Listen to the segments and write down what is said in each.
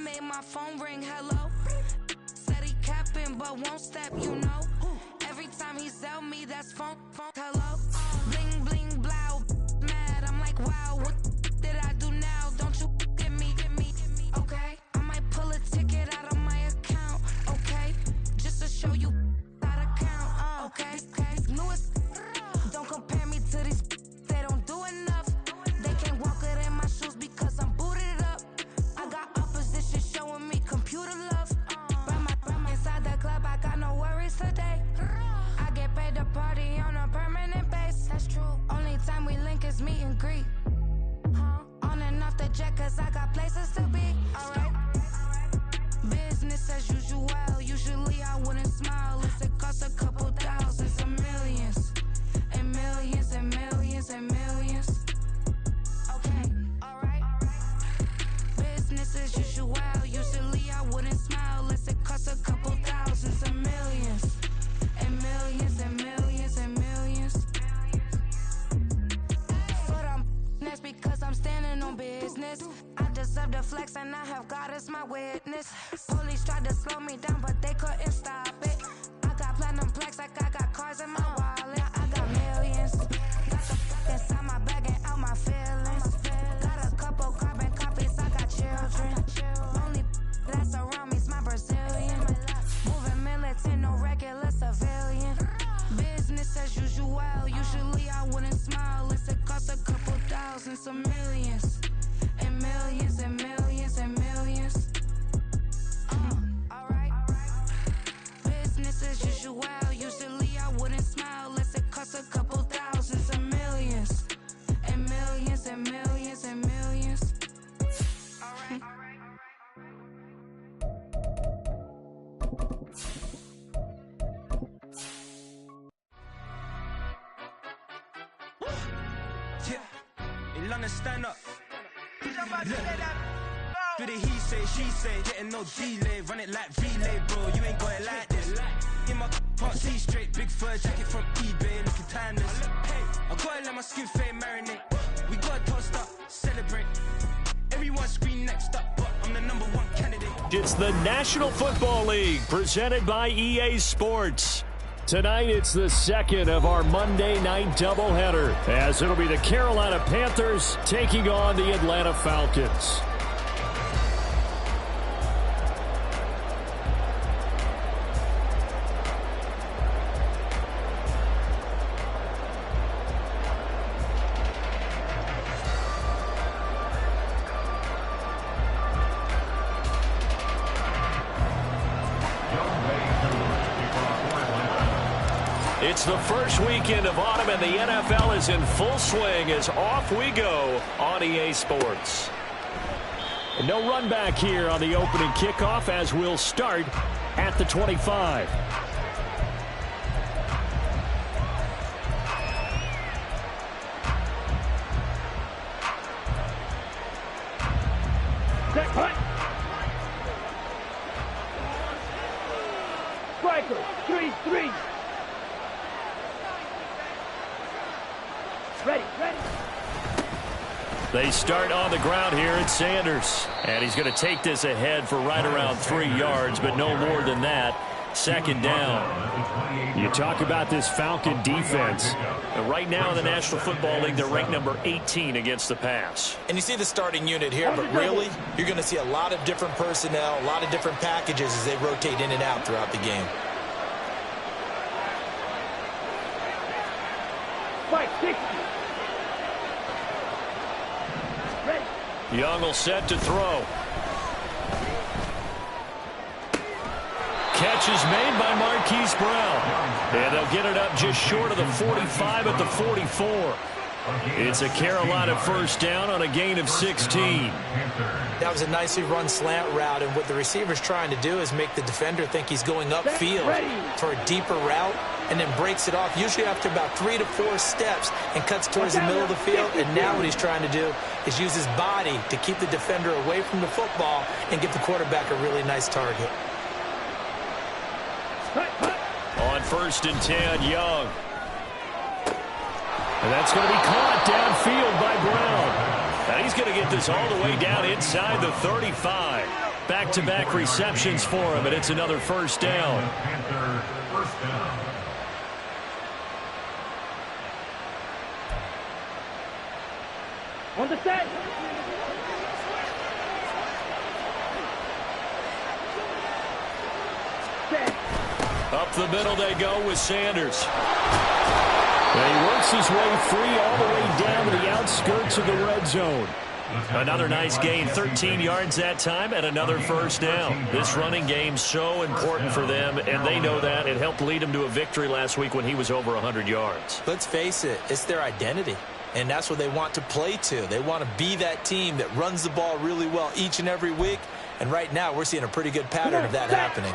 made my phone ring, hello. Said he capping, but won't step, you know. Every time he sell me, that's phone, hello. Bling, bling, blow, mad, I'm like, wow, what did I do now? Don't you get me, okay? I might pull a ticket out of my account, okay? Just to show you how to count, okay? Newest, don't compare me to these, they don't do enough. They can't walk it in my shoes because I'm booted up. I got opposition showing me computer love. From inside the club, I got no worries today. I get paid to party on a permanent base. That's true. Only time we link is meet and greet. On and off the jet, cause I got places to be. Alright. Business as usual. Usually I wouldn't smile if it cost a couple thousands and millions. And millions and millions and millions. Okay, alright. Business as usual. Usually I wouldn't smile unless it cost a couple thousands and millions. And millions and millions and millions. But that's because I'm standing on business. I deserve the flex and I have God as my witness. Police tried to slow me down but they couldn't stop it. I got platinum plaques like I got cars in my wallet. I got millions. Got the fuck inside my bag and out my feelings. Got a couple carbon copies, I got children. Only that's around me's my Brazilian. Moving militant, no regular civilian. Business as usual. Usually I wouldn't smile unless it cost a couple thousands of millions. And millions and millions and millions. Alright. Business as usual. Usually I wouldn't smile unless it cost a couple thousands of millions. And millions and millions and millions. Alright. In London, stand up. Look. Do the he say, she say, getting no delay, run it like relay, bro. You ain't got it like this. In my can't see straight, big fur jacket from eBay, looking timeless. Hey, I gotta let my skin fade marinate. We gotta toast up, celebrate. Everyone scream next up, but I'm the #1 candidate. It's the National Football League presented by EA Sports. Tonight, it's the second of our Monday night doubleheader, as it'll be the Carolina Panthers taking on the Atlanta Falcons. It's the first weekend of autumn, and the NFL is in full swing as off we go on EA Sports. And no run back here on the opening kickoff, as we'll start at the 25. Set, punt. Striker, 3-3. Ready. They start on the ground here at Sanders. And he's going to take this ahead for right around 3 yards, but no more than that. Second down. You talk about this Falcon defense. Right now in the National Football League, they're ranked number 18 against the pass. And you see the starting unit here, but really, you're going to see a lot of different personnel, a lot of different packages as they rotate in and out throughout the game. Fight, 60. Young will set to throw. Catch is made by Marquise Brown. And they'll get it up just short of the 45 at the 44. It's a Carolina first down on a gain of 16. That was a nicely run slant route, and what the receiver's trying to do is make the defender think he's going upfield for a deeper route, and then breaks it off, usually after about 3 to 4 steps, and cuts towards the middle of the field. And now what he's trying to do is use his body to keep the defender away from the football and give the quarterback a really nice target. On 1st and 10, Young. And that's going to be caught downfield by Brown. And he's going to get this all the way down inside the 35. Back-to-back receptions for him, and it's another first down. On the set. Set. Up the middle they go with Sanders. And he works his way free all the way down to the outskirts of the red zone. Another nice gain, 13 yards that time, and another first down. This running game's so important for them, and they know that. It helped lead them to a victory last week when he was over 100 yards. Let's face it, it's their identity, and that's what they want to play to. They want to be that team that runs the ball really well each and every week, and right now we're seeing a pretty good pattern of that happening.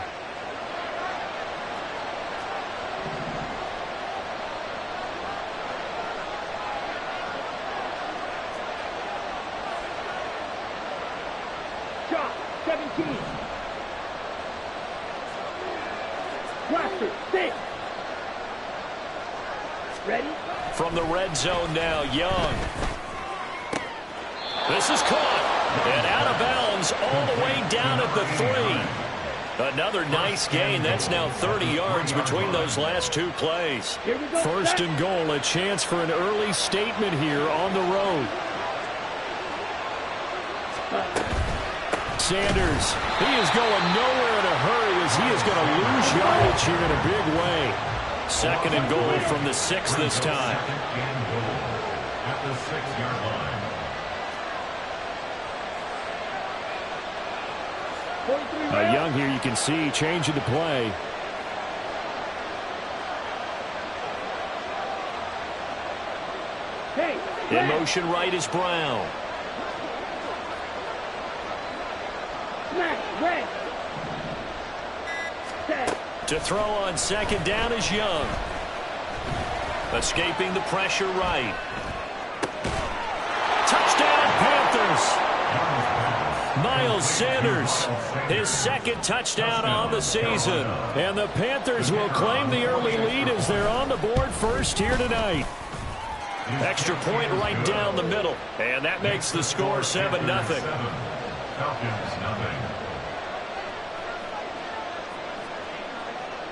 Shot. 17. Blaster. 6. Ready? From the red zone now, Young. This is caught. And out of bounds all the way down at the 3. Another nice gain. That's now 30 yards between those last two plays. Here we go. First and goal, a chance for an early statement here on the road. Sanders, he is going nowhere in a hurry as he is going to lose yardage here in a big way. Second and goal from the 6 this time. At the 6-yard line. 43 Young here, you can see changing the play. Hey. In motion right is Brown. Smack. Red. Set. To throw on second down is Young. Escaping the pressure right. Touchdown Panthers. Miles Sanders, his second touchdown on the season. And the Panthers will claim the early lead as they're on the board first here tonight. Extra point right down the middle. And that makes the score 7-0. Falcons, nothing.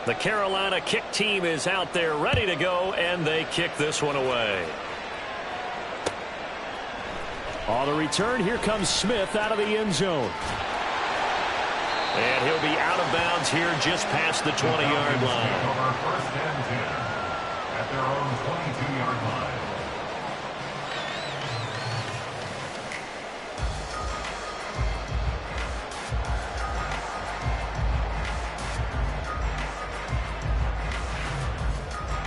The Carolina kick team is out there ready to go, and they kick this one away. On the return, here comes Smith out of the end zone. And he'll be out of bounds here just past the 20-yard line. Over first and 10 at their own 22-yard line.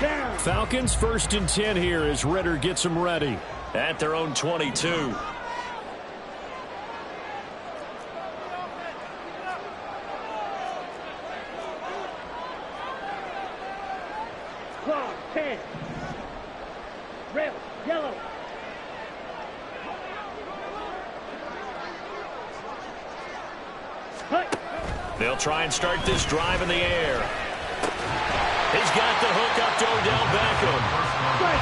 Down. Falcons first and 10 here as Ritter gets them ready at their own 22. Clock. 10. Red. Yellow. Hut. They'll try and start this drive in the air. He's got the hook up to Odell Beckham.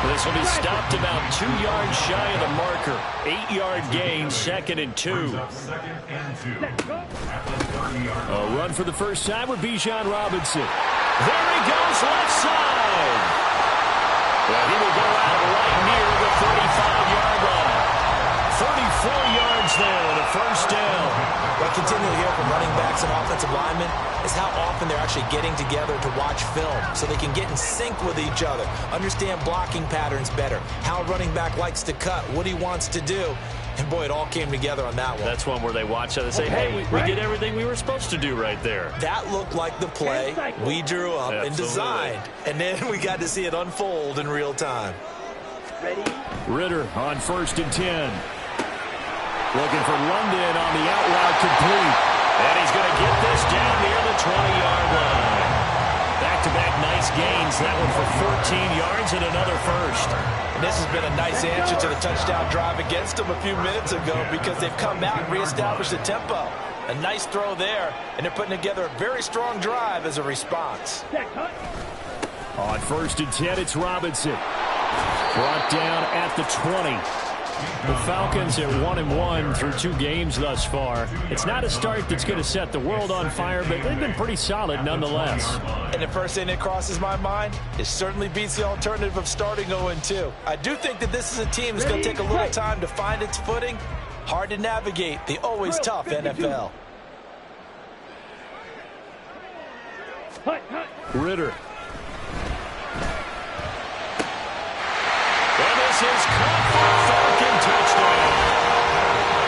This will be stopped about 2 yards shy of the marker. 8-yard gain, second and 2. Second and 2 at the 30-yard line. A run for the first time with Bijan Robinson. There he goes, left side. Well, he will go out right near the 35-yard line. 34 yards there and a first down. What I continue to hear from running backs and offensive linemen is how often they're actually getting together to watch film so they can get in sync with each other, understand blocking patterns better, how a running back likes to cut, what he wants to do. And, boy, it all came together on that one. That's one where they watch it and say, hey, we did everything we were supposed to do right there. That looked like the play we drew up and designed. And then we got to see it unfold in real time. Ready? Ritter on first and 10. Looking for London on the out route complete. And he's going to get this down near the 20-yard line. Back-to-back nice gains. That one for 14 yards and another first. And this has been a nice answer to the touchdown drive against them a few minutes ago because they've come out and reestablished the tempo. A nice throw there, and they're putting together a very strong drive as a response. On first and 10, it's Robinson. Brought down at the 20. The Falcons at 1-1 through 2 games thus far. It's not a start that's going to set the world on fire, but they've been pretty solid nonetheless. And the first thing that crosses my mind, it certainly beats the alternative of starting 0-2. I do think that this is a team that's going to take a little time to find its footing. Hard to navigate the always tough NFL. Ritter. And this is caught for a Falcon touchdown.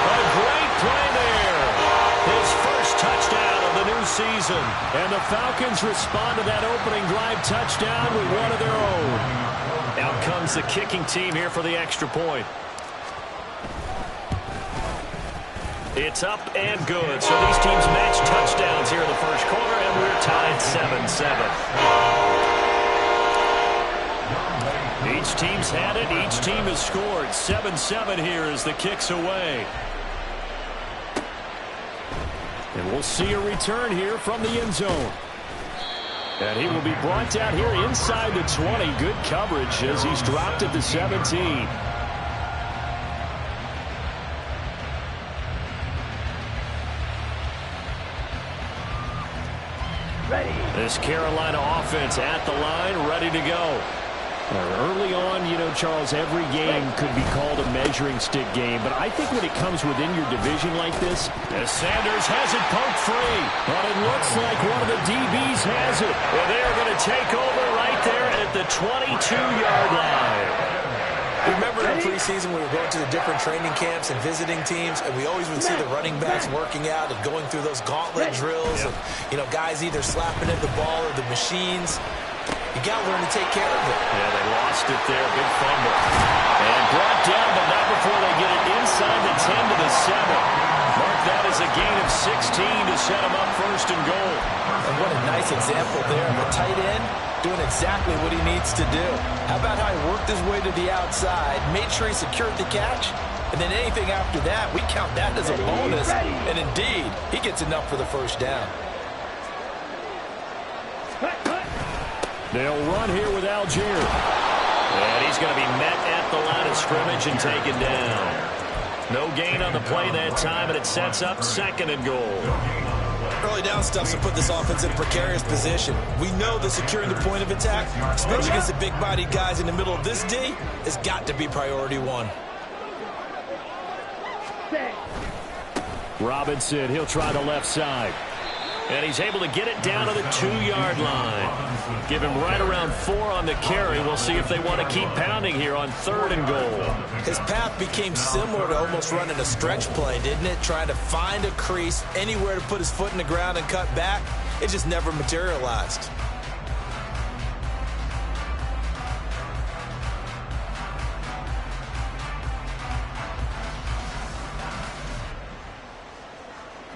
A great play there. His first touchdown of the new season. And the Falcons respond to that opening drive touchdown with one of their own. Out comes the kicking team here for the extra point. It's up and good. So these teams match touchdowns here in the first quarter, and we're tied 7-7. Each team's had it. Each team has scored. 7-7 here as the kick's away. And we'll see a return here from the end zone. And he will be brought down here inside the 20. Good coverage as he's dropped at the 17. This Carolina offense at the line, ready to go. Early on, you know, Charles, every game could be called a measuring stick game, but I think when it comes within your division like this, as Sanders has it poked free, but it looks like one of the DBs has it. And they're going to take over right there at the 22-yard line. Remember in preseason we were going to the different training camps and visiting teams, and we always would see the running backs working out and going through those gauntlet drills, and, you know, guys either slapping at the ball or the machines. You got to learn to take care of it. Yeah, they lost it there. Big fumble. And brought down, but not before they get it inside the 10 to the 7. Mark that as a gain of 16 to set them up first and goal. And what a nice example there of a tight end doing exactly what he needs to do. How about how he worked his way to the outside, made sure he secured the catch, and then anything after that, we count that as a bonus. And indeed, he gets enough for the first down. They'll run here with Algier. And he's going to be met at the line of scrimmage and taken down. No gain on the play that time, and it sets up second and goal. Early down stuff's to put this offense in a precarious position. We know that securing the point of attack, especially against the big-bodied guys in the middle of this D, has got to be priority one. Robinson, he'll try the left side. And he's able to get it down to the 2-yard line. Give him right around 4 on the carry. We'll see if they want to keep pounding here on 3rd and goal. His path became similar to almost running a stretch play, didn't it? Trying to find a crease, anywhere to put his foot in the ground and cut back. It just never materialized.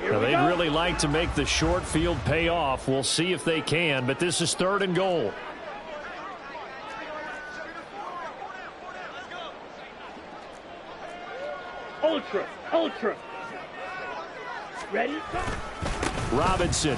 Now, they'd really like to make the short field pay off. We'll see if they can, but this is 3rd and goal. Ultra. Ready? Robinson.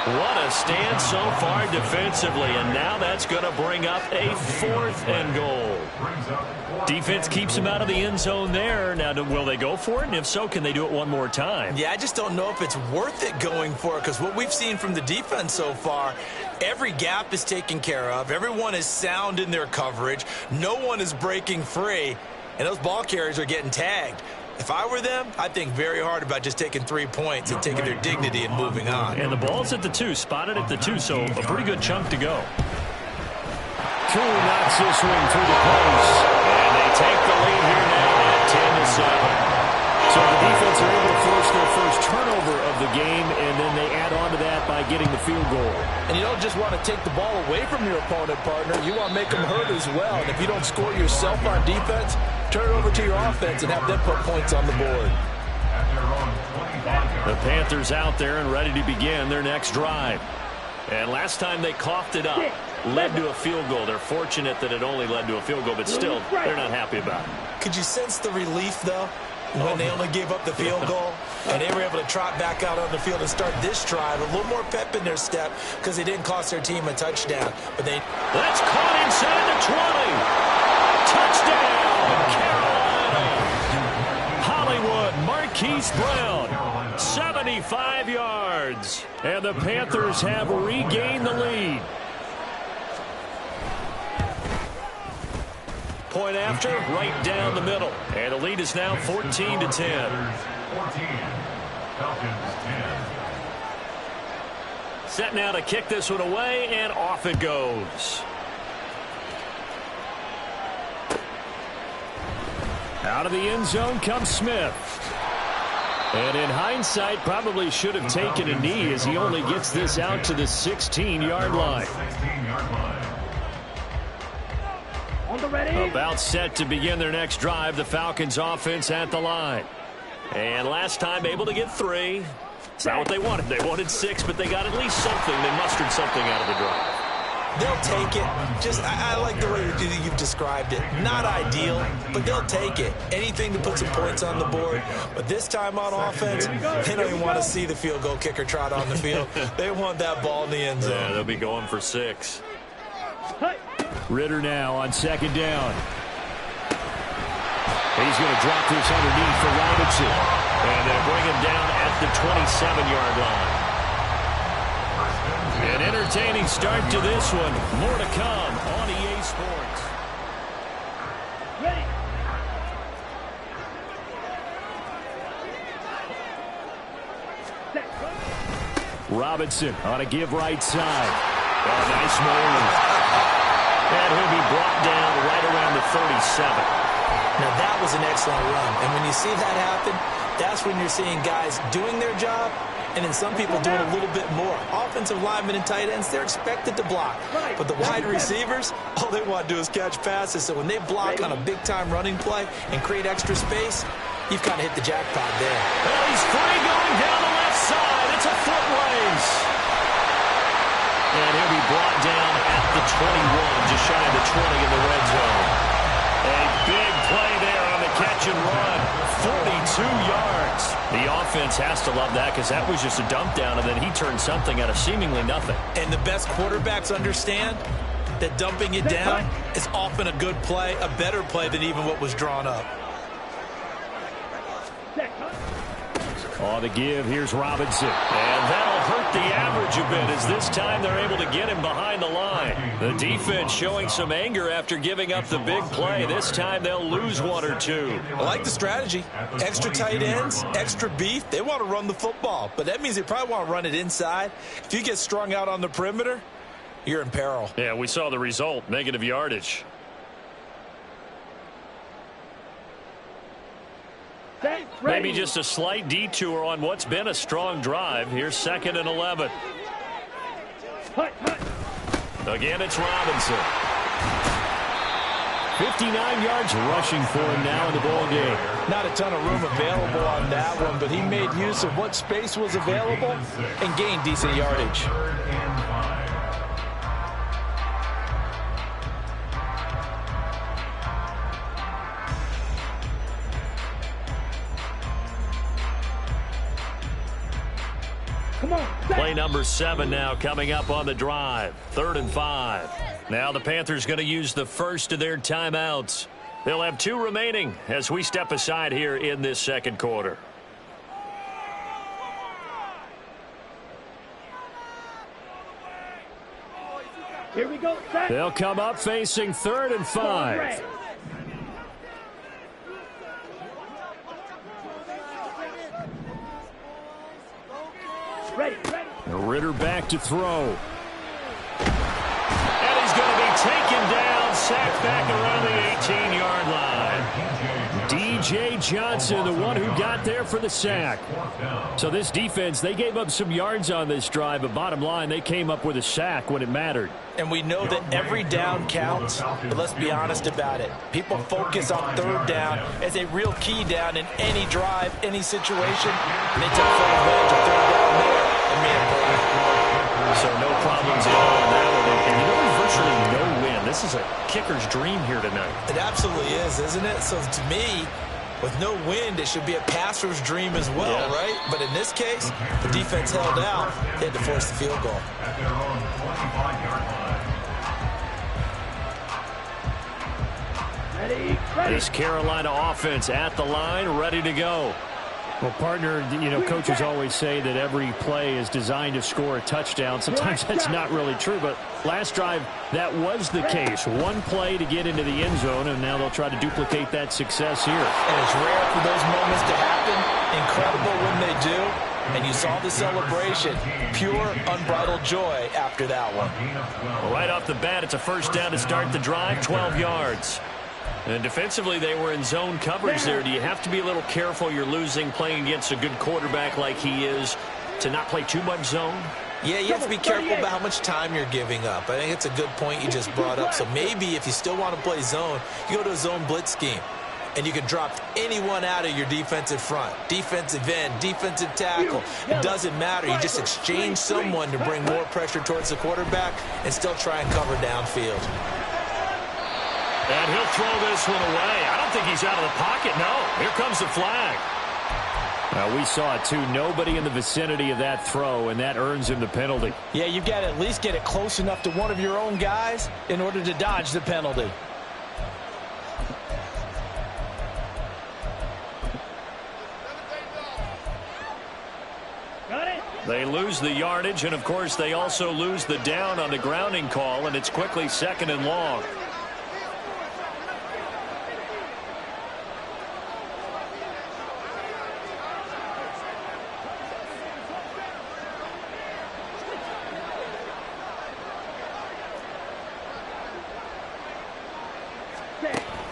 What a stand so far defensively, and now that's going to bring up a 4th and goal. Defense keeps him out of the end zone there. Now, will they go for it? And if so, can they do it one more time? Yeah, I just don't know if it's worth it going for it, because what we've seen from the defense so far, every gap is taken care of. Everyone is sound in their coverage. No one is breaking free, and those ball carriers are getting tagged. If I were them, I'd think very hard about just taking 3 points and taking their dignity and moving on. And the ball's at the 2, spotted at the 2, so a pretty good chunk to go. Two knocks this one through the post. And they take the lead here now at 10-7. So the defense are able to force their first turnover of the game, and then they add on to that by getting the field goal. And you don't just want to take the ball away from your opponent, partner. You want to make them hurt as well. And if you don't score yourself on defense, turn it over to your offense and have them put points on the board. The Panthers out there and ready to begin their next drive. And last time they coughed it up, led to a field goal. They're fortunate that it only led to a field goal, but still, they're not happy about it. Could you sense the relief, though, when they only gave up the field goal and they were able to trot back out on the field and start this drive? A little more pep in their step because they didn't cost their team a touchdown. But that's caught inside the 20. Touchdown, Carolina! Hollywood Marquise Brown, 75 yards. And the Panthers have regained the lead. Point after, right down the middle. And the lead is now 14-10. 14. Falcons 10. Set now to kick this one away, and off it goes. Out of the end zone comes Smith. And in hindsight, probably should have taken a knee as he only gets this out to the 16-yard line. 16-yard line. On the ready. About set to begin their next drive, the Falcons offense at the line. And last time able to get 3. It's not what they wanted. They wanted 6, but they got at least something. They mustered something out of the drive. They'll take it. I like the way you've described it. Not ideal, but they'll take it. Anything to put some points on the board. But this time on offense, they don't even want to see the field goal kicker trot on the field. They want that ball in the end zone. Yeah, they'll be going for 6. Ritter now on second down. He's going to drop this underneath for Robinson. And they'll bring him down at the 27-yard line. An entertaining start to this one. More to come on EA Sports. Ready. Robinson on a give right side. Oh, nice move. And he'll be brought down right around the 37. Now, that was an excellent run. And when you see that happen, that's when you're seeing guys doing their job, and then some people doing a little bit more. Offensive linemen and tight ends, they're expected to block. But the wide receivers, all they want to do is catch passes. So when they block on a big-time running play and create extra space, you've kind of hit the jackpot there. Well, he's free going down the left side. It's a foot race. And he'll be brought down at the 21, just shy of the 20 in the red zone. A big play there on the catch and run. 42 yards. The offense has to love that because that was just a dump down, and then he turned something out of seemingly nothing. And the best quarterbacks understand that dumping it down is often a good play, a better play than even what was drawn up. On the give, here's Robinson. And that'll hurt the average a bit as this time they're able to get him behind the line. The defense showing some anger after giving up the big play. This time they'll lose 1 or 2. I like the strategy. Extra tight ends, extra beef. They want to run the football, but that means they probably want to run it inside. If you get strung out on the perimeter, you're in peril. Yeah, we saw the result, negative yardage. Maybe just a slight detour on what's been a strong drive. Here's 2nd and 11. Again, it's Robinson. 59 yards rushing for him now in the ball game. Not a ton of room available on that one, but he made use of what space was available and gained decent yardage. Play number 7 now coming up on the drive. 3rd and 5. Now the Panthers going to use the first of their timeouts. They'll have 2 remaining as we step aside here in this second quarter. Here we go. Set. They'll come up facing 3rd and 5. Ready. Ritter back to throw. And he's going to be taken down, sacked back around the 18-yard line. D.J. Johnson, the one who got there for the sack. So this defense, they gave up some yards on this drive, but bottom line, they came up with a sack when it mattered. And we know that every down counts, but let's be honest about it. People focus on 3rd down as a real key down in any drive, any situation. And they took full advantage of 3rd down there and made it play. So no problems at all in that one. And you know, there's virtually no win. This is a kicker's dream here tonight. It absolutely is, isn't it? So to me, with no wind, it should be a passer's dream as well, right? But in this case, the defense held out. They had to force the field goal. At their own 25-yard line. Ready. This Carolina offense at the line, ready to go. Well, partner, coaches always say that every play is designed to score a touchdown. Sometimes that's not really true, but last drive, that was the case. One play to get into the end zone, and now they'll try to duplicate that success here. And it's rare for those moments to happen. Incredible when they do. And you saw the celebration. Pure, unbridled joy after that one. Well, right off the bat, it's a first down to start the drive, 12 yards. And defensively, they were in zone coverage there. Do you have to be a little careful? You're losing, playing against a good quarterback like he is, to not play too much zone? Yeah, you have to be careful about how much time you're giving up. I think it's a good point you just brought up. So maybe if you still want to play zone, you go to a zone blitz scheme. And you can drop anyone out of your defensive front. Defensive end, defensive tackle. It doesn't matter. You just exchange someone to bring more pressure towards the quarterback and still try and cover downfield. And he'll throw this one away. I don't think he's out of the pocket. No, here comes the flag. We saw it too. Nobody in the vicinity of that throw, and that earns him the penalty. Yeah, you've got to at least get it close enough to one of your own guys in order to dodge the penalty. They lose the yardage, and, of course, they also lose the down on the grounding call, and it's quickly 2nd and long.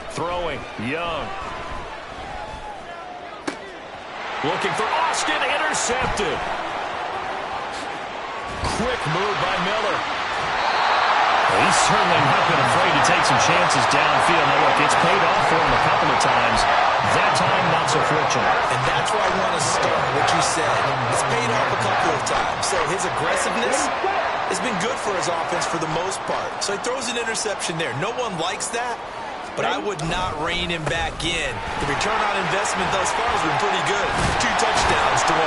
Throwing, Young. Looking for Austin, intercepted. Quick move by Miller. He's certainly not been afraid to take some chances downfield. Now, look, it's paid off for him a couple of times. That time, not so fortunate. And that's where I want to start, what you said. It's paid off a couple of times. So his aggressiveness has been good for his offense for the most part. So he throws an interception there. No one likes that, but I would not rein him back in. The return on investment thus far has been pretty good. 2 touchdowns to 1.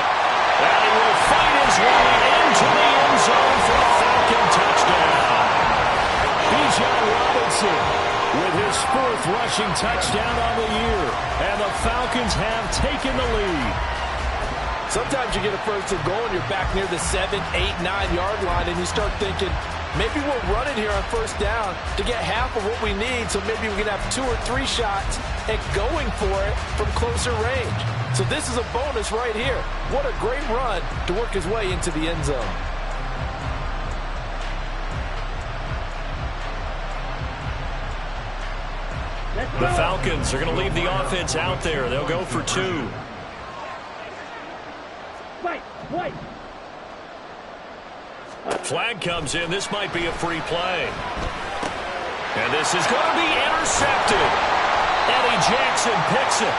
And he will fight his way into the end zone for a Falcon touchdown. Bijan Robinson with his 4th rushing touchdown on the year. And the Falcons have taken the lead. Sometimes you get a first and goal and you're back near the 7, 8, 9-yard line, and you start thinking, maybe we're running here on first down to get half of what we need, so maybe we can have 2 or 3 shots at going for it from closer range. So this is a bonus right here. What a great run to work his way into the end zone. The Falcons are going to leave the offense out there. They'll go for 2. Flag comes in. This might be a free play. And this is going to be intercepted. Eddie Jackson picks it.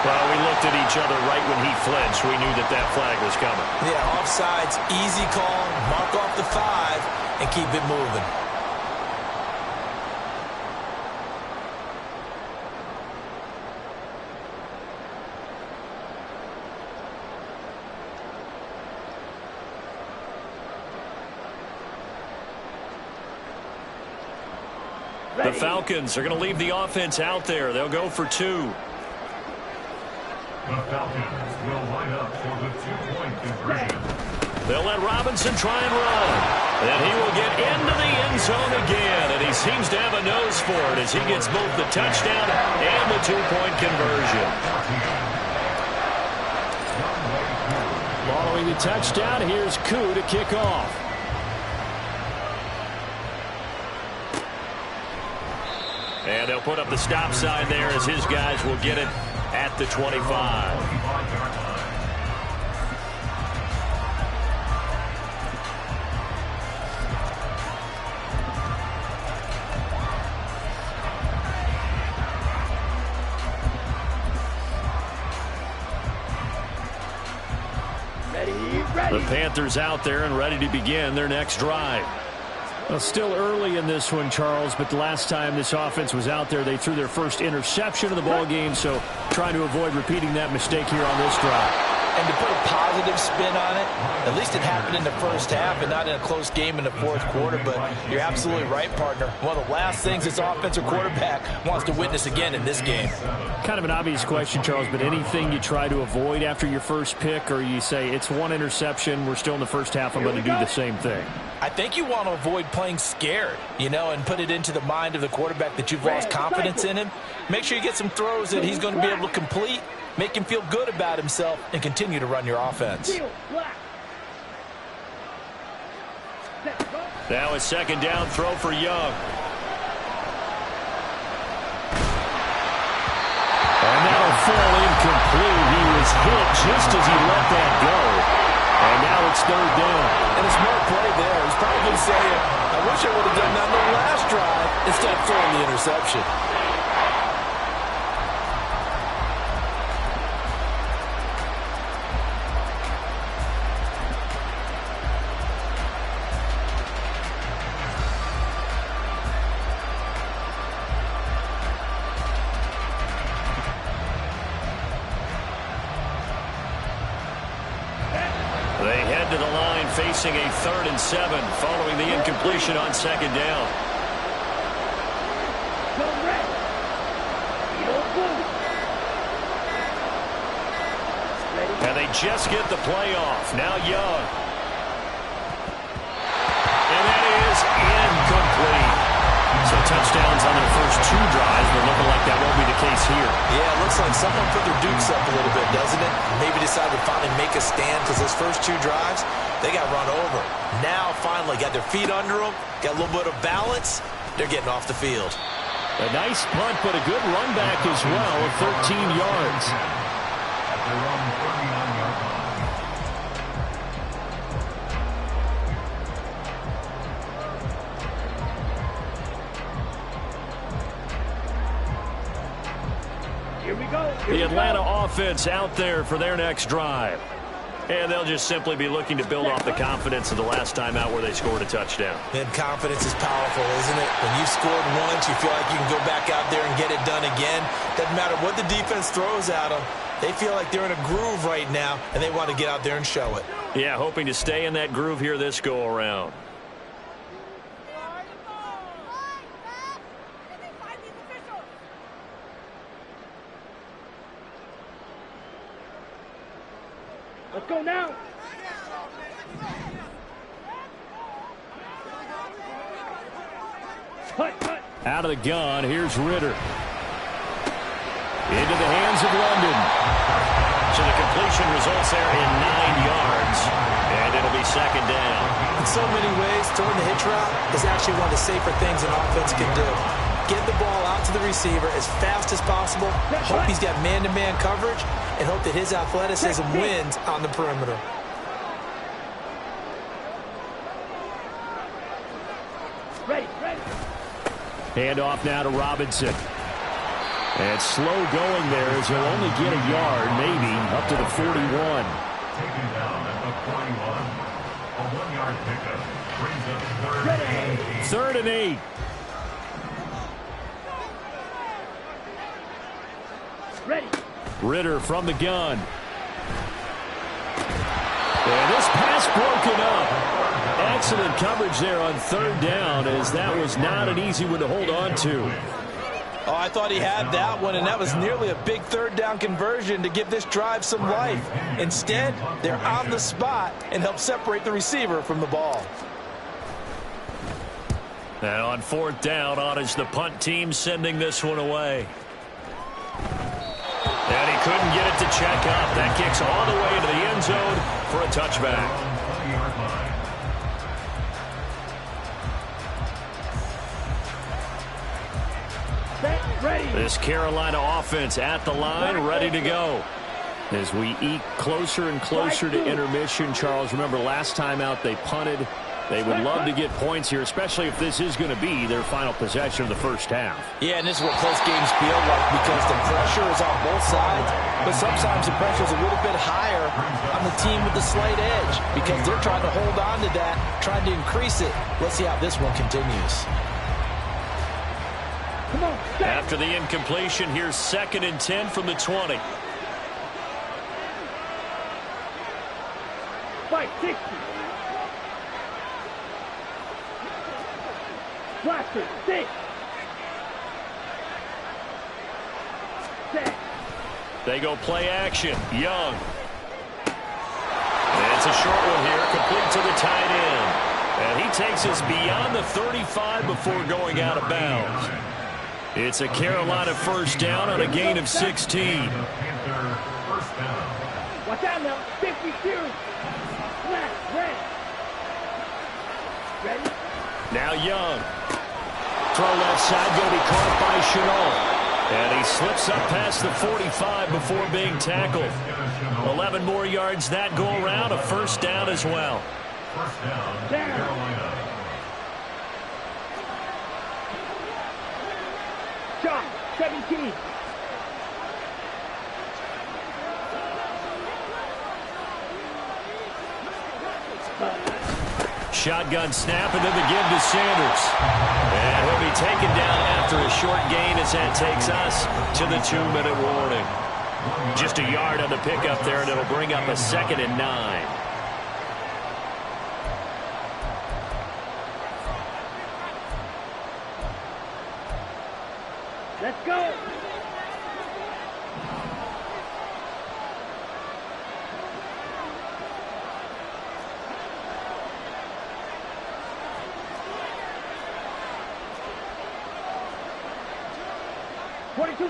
Well, we looked at each other right when he flinched. We knew that that flag was coming. Yeah, offsides, easy call, mark off the 5, and keep it moving. The Falcons are going to leave the offense out there. They'll go for 2. The Falcons will line up for the 2-point conversion. They'll let Robinson try and run. And he will get into the end zone again. And he seems to have a nose for it as he gets both the touchdown and the 2-point conversion. Following the touchdown, here's Koo to kick off. And they'll put up the stop sign there as his guys will get it at the 25. The Panthers out there and ready to begin their next drive. Well, still early in this one, Charles, but the last time this offense was out there, they threw their first interception of the ball game, so trying to avoid repeating that mistake here on this drive. And to put a positive spin on it, at least it happened in the first half and not in a close game in the fourth quarter. But you're absolutely right, partner. One of the last things this offensive quarterback wants to witness again in this game. Kind of an obvious question, Charles, but anything you try to avoid after your first pick, or you say it's one interception, we're still in the first half, I'm going to do the same thing? I think you want to avoid playing scared, and put it into the mind of the quarterback that you've lost confidence in him. Make sure you get some throws that he's going to be able to complete, make him feel good about himself, and continue to run your offense. Now a second down throw for Young. And that'll fall incomplete. He was hit just as he let that go. And now it's third down. And a smart play there. He's probably going to say, I wish I would have done that on the last drive instead of throwing the interception. Facing a 3rd and 7 following the incompletion on second down. And they just get the play off. Now Young. And that is incomplete. So touchdowns on their first 2 drives, but looking like that won't be the case here. Yeah, it looks like someone put their dukes up a little bit, doesn't it? Maybe decided to finally make a stand because those first 2 drives, they got run over. Now, finally, got their feet under them, got a little bit of balance. They're getting off the field. A nice punt, but a good run back as well of 13 yards. They're on 39-yard line. The Atlanta offense out there for their next drive. And they'll just simply be looking to build off the confidence of the last time out where they scored a touchdown. And confidence is powerful, isn't it? When you've scored once, you feel like you can go back out there and get it done again. Doesn't matter what the defense throws at them. They feel like they're in a groove right now, and they want to get out there and show it. Yeah, hoping to stay in that groove here this go-around. Let's go now. Cut. Out of the gun, here's Ritter. Into the hands of London. So the completion results there in 9 yards. And it'll be second down. In so many ways, throwing the hitch route is actually one of the safer things an offense can do. Get the ball out to the receiver as fast as possible, hope he's got man-to-man coverage, and hope that his athleticism wins on the perimeter. Ready. Hand off now to Robinson. And slow going there as he'll only get a yard, maybe, up to the 41. Taken down at the 41. A 1-yard pickup brings up 3rd and 8. Ready. Ritter from the gun. And this pass broken up. Excellent coverage there on 3rd down, as that was not an easy one to hold on to. Oh, I thought he had that one, and that was nearly a big 3rd down conversion to give this drive some life. Instead, they're on the spot and help separate the receiver from the ball. And on 4th down, on is the punt team sending this one away. And he couldn't get it to check up. That kicks all the way into the end zone for a touchback. This Carolina offense at the line, ready to go. As we eke closer and closer to intermission, Charles, remember last time out they punted. They would love to get points here, especially if this is going to be their final possession of the first half. Yeah, and this is what close games feel like because the pressure is on both sides, but sometimes the pressure is a little bit higher on the team with the slight edge because they're trying to hold on to that, trying to increase it. Let's see how this one continues. Come on. After the incompletion, here's 2nd and 10 from the 20. Fight 60. Blaster 6. Set. They go play action. Young. And it's a short one here, complete to the tight end. And he takes us beyond the 35 before going out of bounds. It's a Carolina first down on a gain of 16. Watch out now. 52. Flat. Ready? Now Young. Throw left side, going to be caught by Chenault. And he slips up past the 45 before being tackled. 11 more yards that go around, a first down as well. First down, Carolina. Shot 17. Shotgun snap and then the give to Sanders. And he'll be taken down after a short gain as that takes us to the 2-minute warning. Just a yard on the pickup there, and it'll bring up a 2nd and 9. Let's go.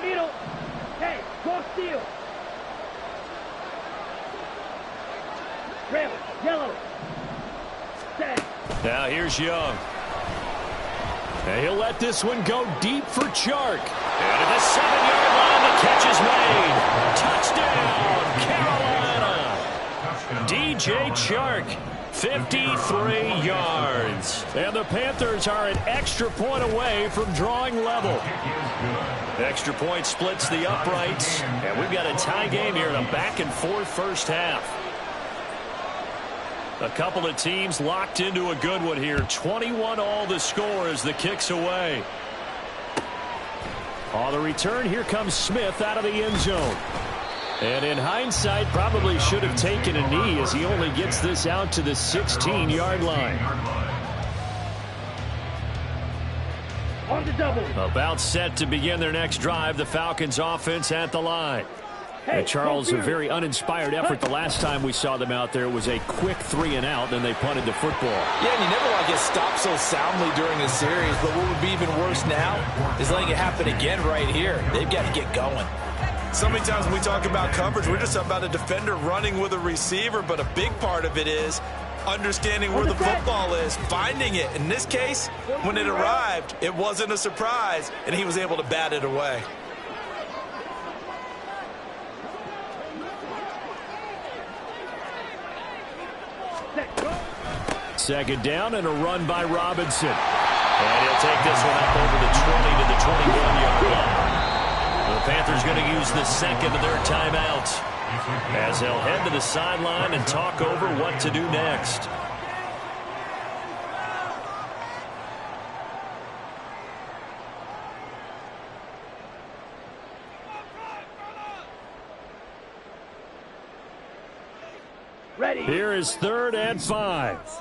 Needle. Hey, go steal. Red, yellow. Set. Now here's Young. And he'll let this one go deep for Chark. And at the 7-yard line, the catch is made. Touchdown, Carolina. DJ Chark. 53 yards. And the Panthers are an extra point away from drawing level. Extra point splits the uprights. And we've got a tie game here in a back-and-forth first half. A couple of teams locked into a good one here. 21 all the score as the kick's away. On the return, here comes Smith out of the end zone. And in hindsight, probably should have taken a knee as he only gets this out to the 16-yard line. On the double. About set to begin their next drive, the Falcons offense at the line. And Charles, a very uninspired effort the last time we saw them out there. It was a quick 3-and-out, then they punted the football. Yeah, and you never want to get stopped so soundly during a series, but what would be even worse now is letting it happen again right here. They've got to get going. So many times when we talk about coverage, we're just about a defender running with a receiver, but a big part of it is understanding where the football is, finding it. In this case, when it arrived, it wasn't a surprise, and he was able to bat it away. Second down and a run by Robinson. And he'll take this one up over the 20 to the 21-yard line. The Panthers going to use the second of their timeouts as they'll head to the sideline and talk over what to do next. Ready. Here is 3rd and 5.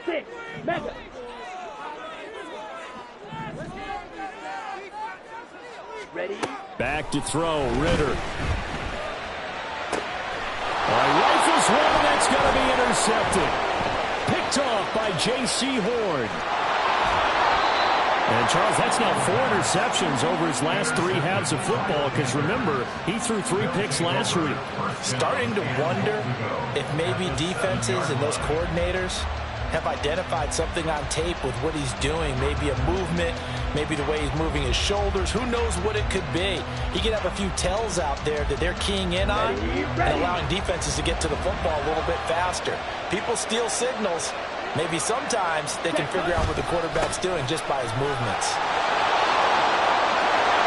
6. Mega. Ready. Back to throw. Ritter. Rifles one that's going to be intercepted. Picked off by J.C. Horn. And, Charles, that's now 4 interceptions over his last 3 halves of football because, remember, he threw 3 picks last week. Starting to wonder if maybe defenses and those coordinators have identified something on tape with what he's doing. Maybe a movement, maybe the way he's moving his shoulders. Who knows what it could be? He could have a few tells out there that they're keying in on and allowing defenses to get to the football a little bit faster. People steal signals. Maybe sometimes they can figure out what the quarterback's doing just by his movements.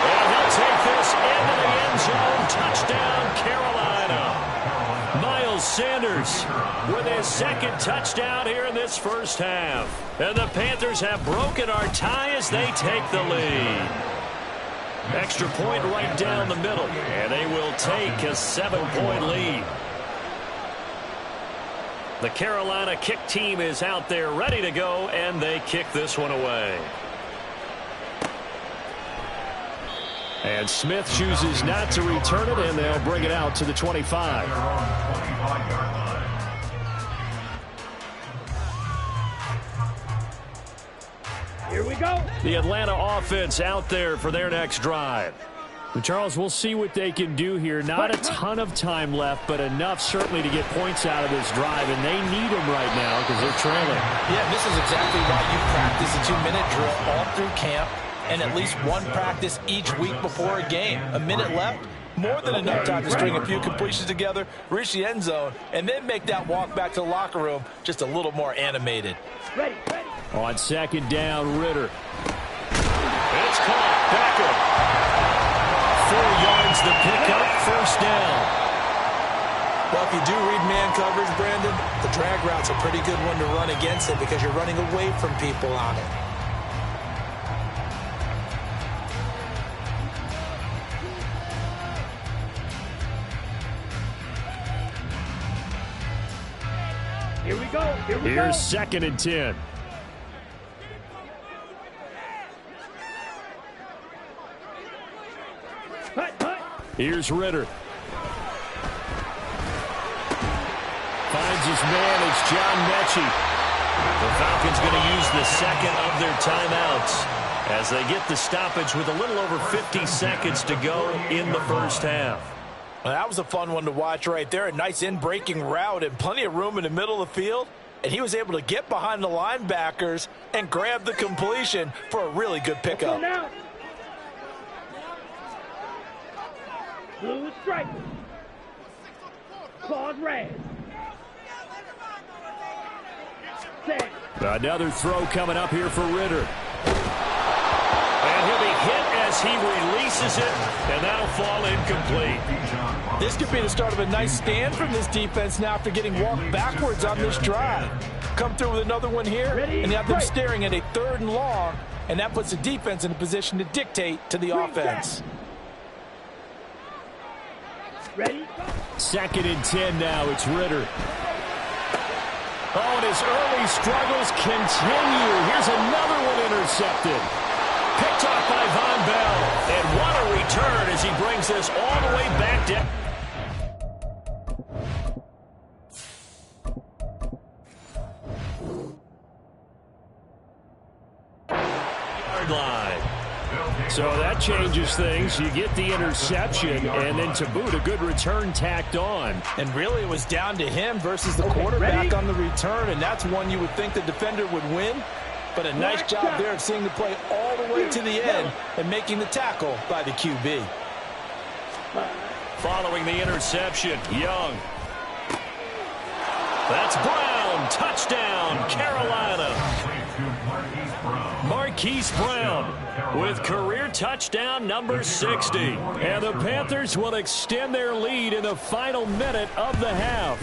And he'll take this into the end zone. Touchdown, Carolina. Miles Sanders with his 2nd touchdown here in this first half. And the Panthers have broken our tie as they take the lead. Extra point right down the middle. And they will take a 7-point lead. The Carolina kick team is out there ready to go, and they kick this one away. And Smith chooses not to return it, and they'll bring it out to the 25. Here we go. The Atlanta offense out there for their next drive. Well, Charles, we'll see what they can do here. Not a ton of time left, but enough certainly to get points out of this drive, and they need them right now because they're trailing. Yeah, this is exactly why you practice a 2-minute drill all through camp and at least one practice each week before a game. A minute left, more than enough time to string a few completions together, reach the end zone, and then make that walk back to the locker room just a little more animated. Ready. On second down, Ritter. It's caught. Beckham. 4 yards the pickup, first down. Well, if you do read man coverage, Brandon, the drag route's a pretty good one to run against it because you're running away from people on it. Here we go. Here's second and 10. Here's Ritter. Finds his man. It's John Mechie. The Falcons going to use the second of their timeouts as they get the stoppage with a little over 50 seconds to go in the first half. Well, that was a fun one to watch right there. A nice in-breaking route and plenty of room in the middle of the field. And he was able to get behind the linebackers and grab the completion for a really good pickup. Blue stripe. Claws red. Another throw coming up here for Ritter. And he'll be hit as he releases it, and that'll fall incomplete. This could be the start of a nice stand from this defense now after getting walked backwards on this drive. Come through with another one here, and you have them staring at a 3rd and long, and that puts the defense in a position to dictate to the offense. Ready? Second and 10 now. It's Ritter. Oh, and his early struggles continue. Here's another one intercepted. Picked off by Von Bell. And what a return as he brings this all the way back down. Yard line. So that changes things. You get the interception, and then to boot, a good return tacked on. And really, it was down to him versus the quarterback on the return, and that's one you would think the defender would win. But a nice job there of seeing the play all the way to the end and making the tackle by the QB. Following the interception, Young. That's Brown. Touchdown, Carolina. Marquise Brown with career touchdown number 60. And the Panthers will extend their lead in the final minute of the half.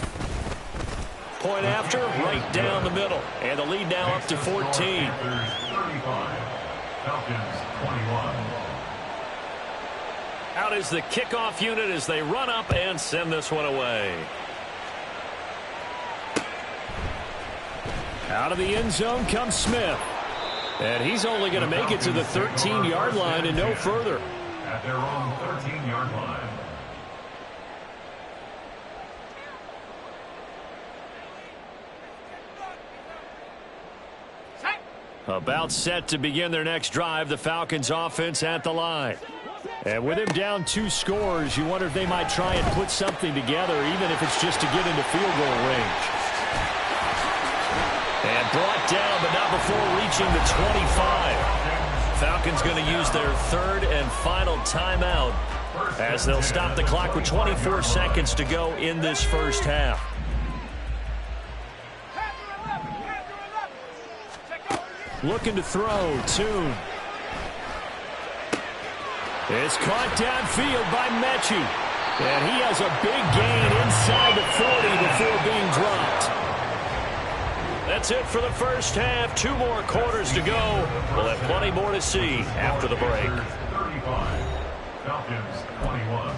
Point after, right down the middle. And the lead now up to 14. 35, Falcons 21. Out is the kickoff unit as they run up and send this one away. Out of the end zone comes Smith. And he's only going to make it to the 13-yard line and no further. At their own 13-yard line. About set to begin their next drive, the Falcons offense at the line. And with him down 2 scores, you wonder if they might try and put something together, even if it's just to get into field goal range. And brought down, but not before reaching the 25. Falcons going to use their 3rd and final timeout as they'll stop the clock with 24 seconds to go in this first half. Looking to throw, Tune. It's caught downfield by Mechie. And he has a big gain inside the 40 before being dropped. That's it for the first half. 2 more quarters to go. We'll have plenty more to see after the break. 35, Falcons 21.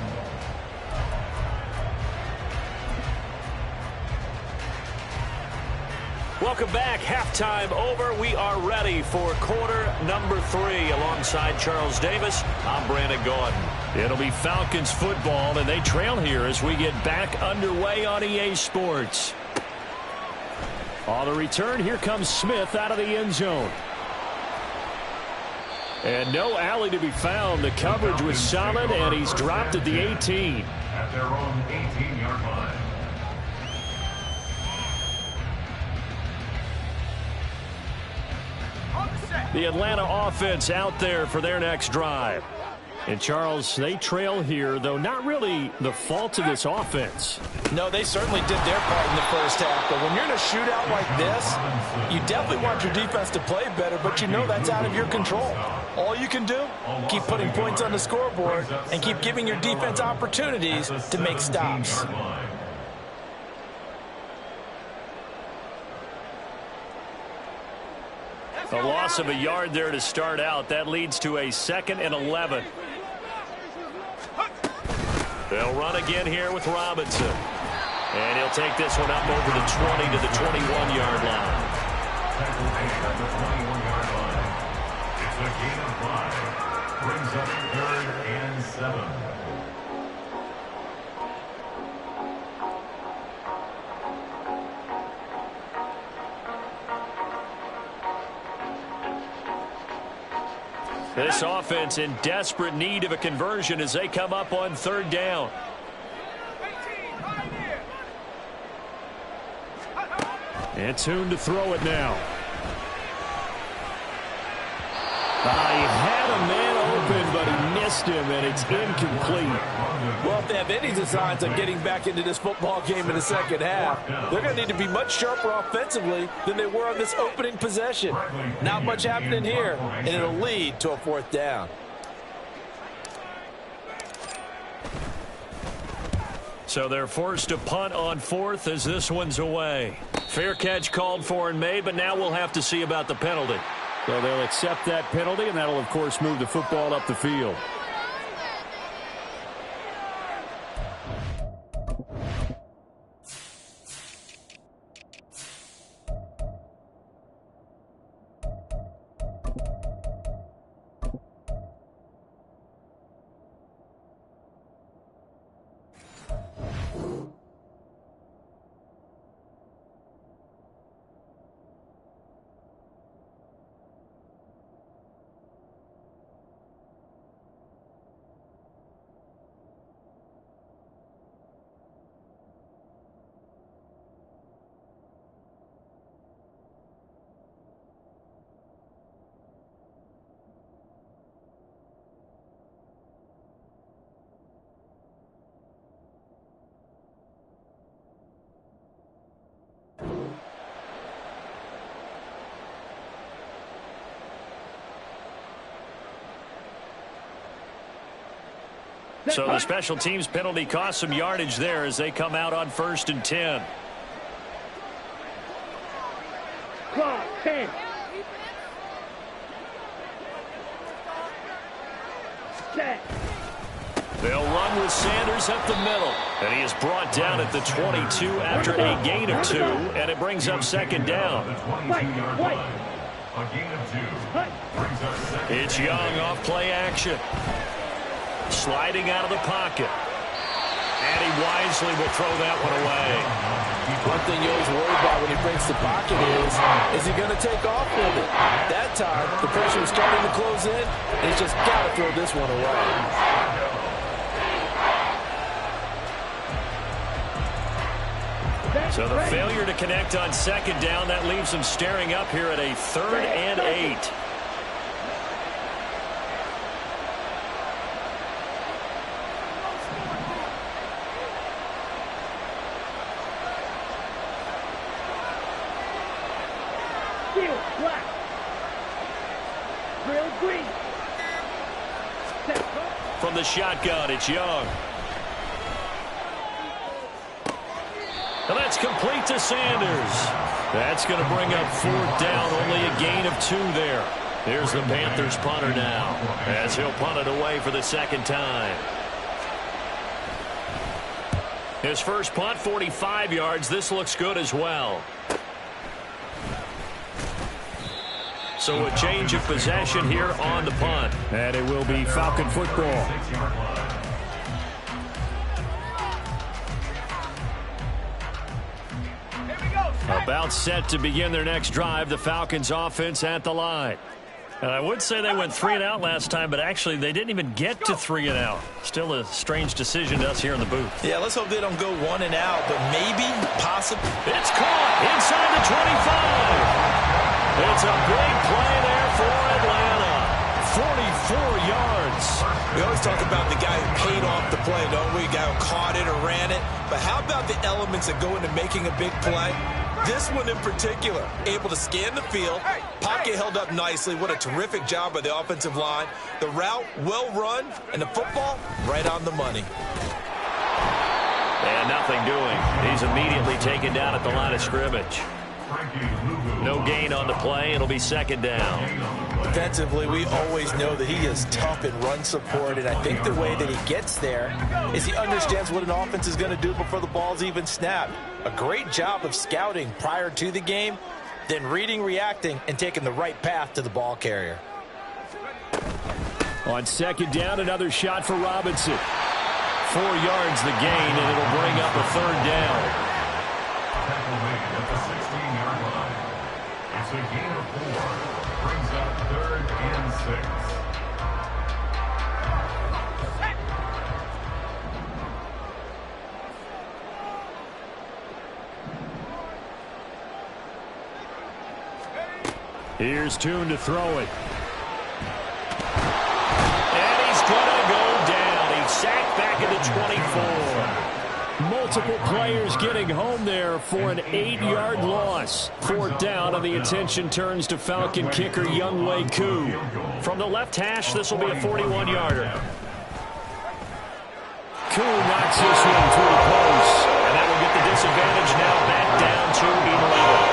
Welcome back. Halftime over. We are ready for quarter number 3. Alongside Charles Davis, I'm Brandon Gordon. It'll be Falcons football, and they trail here as we get back underway on EA Sports. On the return, here comes Smith out of the end zone. And no alley to be found. The coverage was solid, and he's dropped at the 18. At their own 18-yard line. The Atlanta offense out there for their next drive. And, Charles, they trail here, though not really the fault of this offense. No, they certainly did their part in the first half. But when you're in a shootout like this, you definitely want your defense to play better, but you know that's out of your control. All you can do, keep putting points on the scoreboard and keep giving your defense opportunities to make stops. A loss of a yard there to start out. That leads to a 2nd and 11. They'll run again here with Robinson. And he'll take this one up over the 20 to the 21-yard line. At the 21-yard line. It's a gain of 5. Brings up 3rd and 7. This offense in desperate need of a conversion as they come up on 3rd down. And Tune to throw it now. He had a man open, but he missed him, and it's incomplete. Well, if they have any designs on getting back into this football game in the second half, they're going to need to be much sharper offensively than they were on this opening possession. Not much happening here, and it'll lead to a 4th down. So they're forced to punt on 4th as this one's away. Fair catch called for and made, but now we'll have to see about the penalty. So they'll accept that penalty, and that'll, of course, move the football up the field. So the special teams penalty cost some yardage there as they come out on 1st and 10. Clock, 10. Set. They'll run with Sanders up the middle. And he is brought down at the 22 after a gain of 2, and it brings up 2nd down. A gain of 2. Brings up 2nd. It's Young off play action. Sliding out of the pocket. And he wisely will throw that one away. One thing you always worry about when he breaks the pocket is he going to take off with it? That time, the pressure was starting to close in, and he's just got to throw this one away. So the failure to connect on 2nd down, that leaves them staring up here at a 3rd and 8. Black. Real green. From the shotgun, it's Young. And that's complete to Sanders. That's going to bring up 4th down, only a gain of 2 there. Here's the Panthers punter now, as he'll punt it away for the 2nd time. His first punt, 45 yards. This looks good as well. So a change of possession here on the punt. And it will be Falcon football. About set to begin their next drive, the Falcons offense at the line. And I would say they went 3 and out last time, but actually they didn't even get to 3 and out. Still a strange decision to us here in the booth. Yeah, let's hope they don't go 1 and out, but maybe, possibly. It's caught inside the 25. It's a big play there for Atlanta. 44 yards. We always talk about the guy who paid off the play, don't we? The guy who caught it or ran it. But how about the elements that go into making a big play? This one in particular, able to scan the field, pocket held up nicely. What a terrific job by the offensive line. The route, well run, and the football, right on the money. And nothing doing. He's immediately taken down at the line of scrimmage. No gain on the play. It'll be second down. Defensively, we always know that he is tough in run support, and I think the way that he gets there is he understands what an offense is going to do before the ball's even snapped. A great job of scouting prior to the game, then reading, reacting, and taking the right path to the ball carrier. On second down, another shot for Robinson. 4 yards the gain, and it'll bring up a third down. Tackle made at the 16-yard line. It's a gain of 4. Brings up 3rd and 6. Here's Tune to throw it. And he's going to go down. He's sacked back at the 24. Multiple players getting home there for an 8-yard loss. 4th down, and the attention turns to Falcon kicker Younghoe Koo. From the left hash, this will be a 41-yarder. Koo knocks this one through the post. And that will get the disadvantage now back down to 11.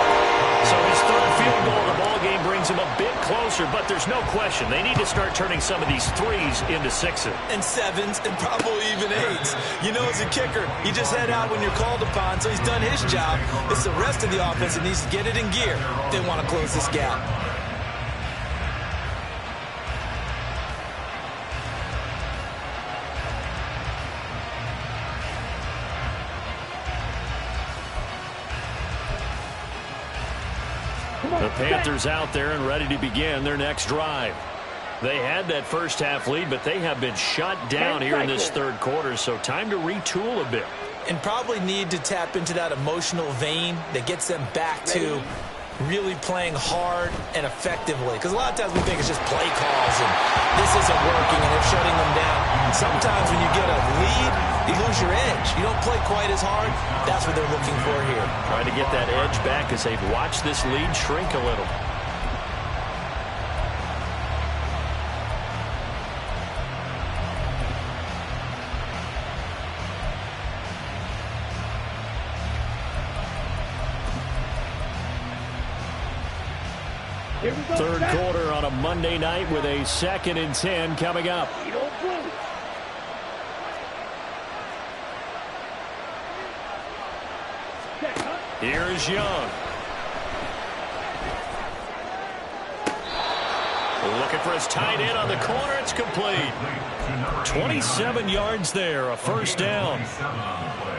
So his 3rd field goal of the ball game brings him a bit closer, but there's no question they need to start turning some of these 3s into 6s. And 7s, and probably even 8s. You know, as a kicker, you just head out when you're called upon, so he's done his job. It's the rest of the offense that needs to get it in gear if they want to close this gap. The Panthers out there and ready to begin their next drive. They had that first half lead, but they have been shut down here in this 3rd quarter, so time to retool a bit. And probably need to tap into that emotional vein that gets them back to really playing hard and effectively. Because a lot of times we think it's just play calls and this isn't working and they're shutting them down. Sometimes when you get a lead, you lose your edge. You don't play quite as hard. That's what they're looking for here. Trying to get that edge back as they've watched this lead shrink a little. Third quarter on a Monday night with a 2nd and 10 coming up. Here is Young. Looking for his tight end on the corner. It's complete. 27 yards there, a 1st down.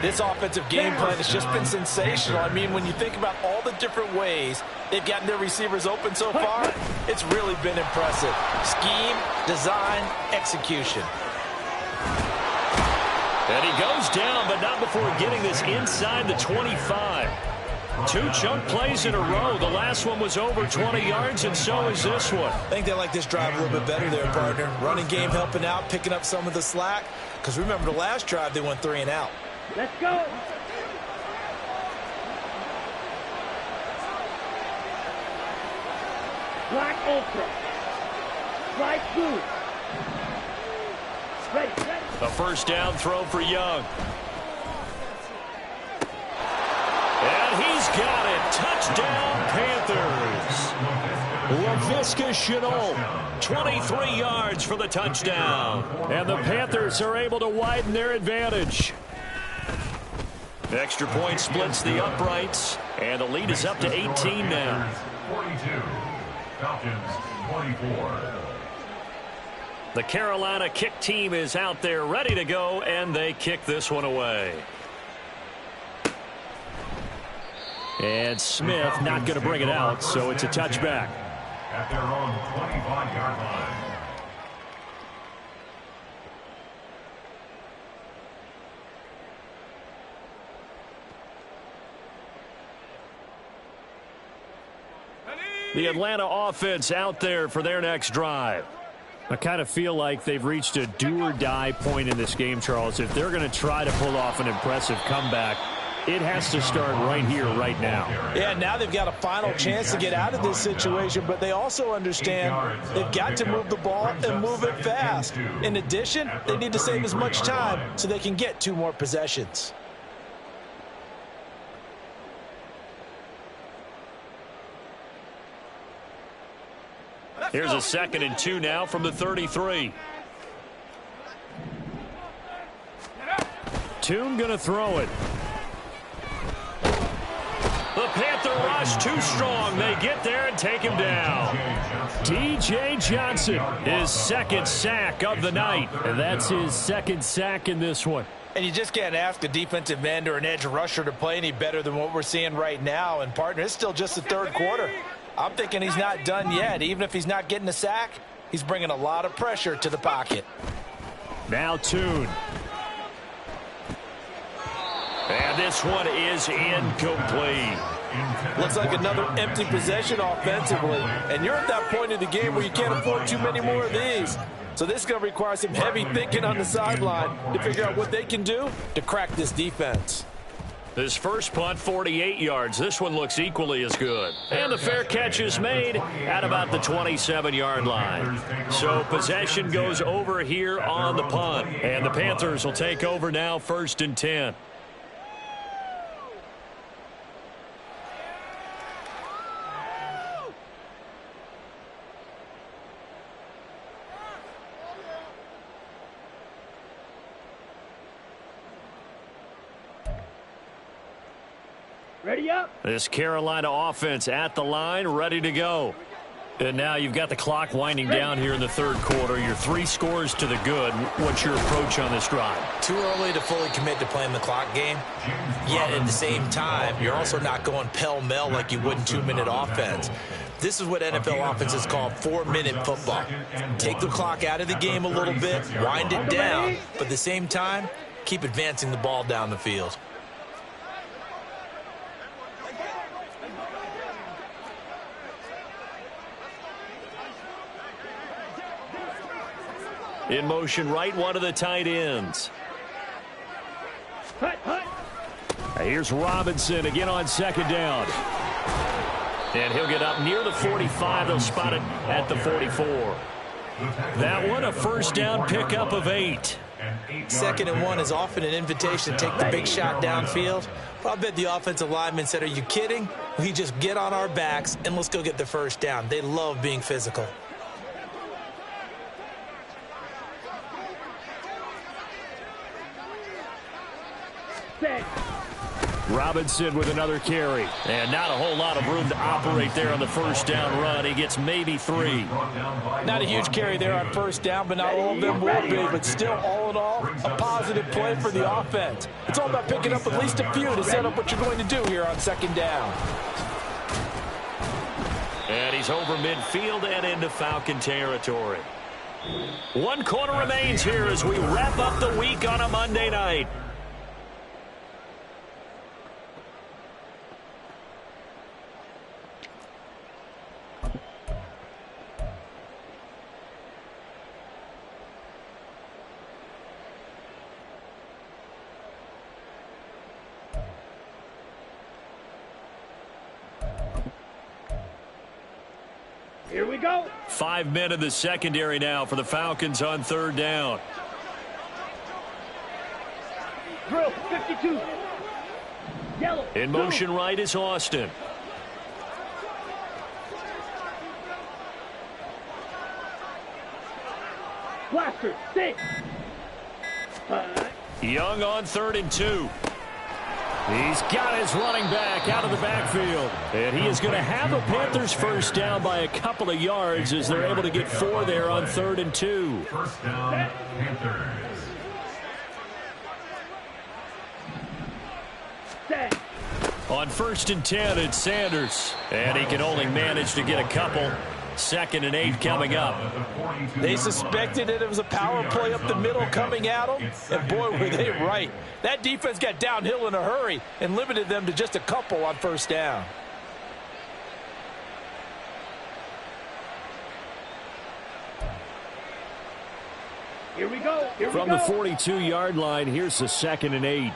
This offensive game plan has just been sensational. I mean, when you think about all the different ways they've gotten their receivers open so far, it's really been impressive. Scheme, design, execution. And he goes down, but not before getting this inside the 25. 2 chunk plays in a row. The last one was over 20 yards, and so is this one. I think they like this drive a little bit better there, partner. Running game helping out, picking up some of the slack. Because remember, the last drive, they went 3 and out. Let's go. Black ultra. Right through. Ready. A 1st down throw for Young. And he's got it. Touchdown, Panthers. Laviska Shenault, 23 yards for the touchdown. and the Panthers are able to widen their advantage. Extra point splits the uprights, and the lead is up to 18 now. 42. Falcons 24. The Carolina kick team is out there ready to go, and they kick this one away. And Smith not going to bring it out, so it's a touchback. At their own 25-yard line. The Atlanta offense out there for their next drive. I kind of feel like they've reached a do-or-die point in this game, Charles. If they're going to try to pull off an impressive comeback, it has to start right here, right now. Yeah, now they've got a final chance to get out of this situation, but they also understand they've got to move the ball and move it fast. In addition, they need to save as much time so they can get 2 more possessions. Here's a 2nd and 2 now from the 33. Toon going to throw it. The Panther rush too strong. They get there and take him down. DJ Johnson, his 2nd sack of the night. And that's his 2nd sack in this one. And you just can't ask a defensive end or an edge rusher to play any better than what we're seeing right now. And, partner, it's still just the 3rd quarter. I'm thinking he's not done yet. Even if he's not getting a sack, he's bringing a lot of pressure to the pocket. Now Toon. And this one is incomplete. Looks like another empty possession offensively. And you're at that point in the game where you can't afford too many more of these. So this is going to require some heavy thinking on the sideline to figure out what they can do to crack this defense. This first punt, 48 yards. This one looks equally as good. And the fair catch is made at about the 27-yard line. So possession goes over here on the punt. And the Panthers will take over now, 1st and 10. Ready up. This Carolina offense at the line, ready to go. And now you've got the clock winding down here in the 3rd quarter. Your 3 scores to the good. What's your approach on this drive? Too early to fully commit to playing the clock game. Yet at the same time, you're also not going pell-mell like you would in 2-minute offense. This is what NFL offenses call 4-minute football. Take the clock out of the game a little bit, wind it down, but at the same time, keep advancing the ball down the field. In motion right, one of the tight ends. Here's Robinson again on 2nd down. And he'll get up near the 45. They'll spot it at the 44. That one, a 1st down pickup of 8. 2nd and 1 is often an invitation to take the big shot downfield. But I bet the offensive lineman said, are you kidding? We just get on our backs and let's go get the 1st down. They love being physical. Robinson with another carry. And not a whole lot of room to operate there on the 1st down run. He gets maybe 3. Not a huge carry there on 1st down, but not all of them will be. But still, all in all, a positive play for the offense. It's all about picking up at least a few to set up what you're going to do here on 2nd down. And he's over midfield and into Falcon territory. 1 quarter remains here as we wrap up the week on a Monday night. Here we go. 5 men in the secondary now for the Falcons on 3rd down. Drill 52. Yellow. In motion right is Austin. Blaster 6. Young on 3rd and 2. He's got his running back out of the backfield. And he is going to have a Panthers first down by a couple of yards as they're able to get 4 there on 3rd and 2. First down, Panthers. On 1st and 10, it's Sanders. And he can only manage to get a couple. 2nd and 8 coming up. They suspected it was a power play up the middle coming at them, and boy, were they right. That defense got downhill in a hurry and limited them to just a couple on 1st down. Here we go. From the 42-yard line, here's the 2nd and 8.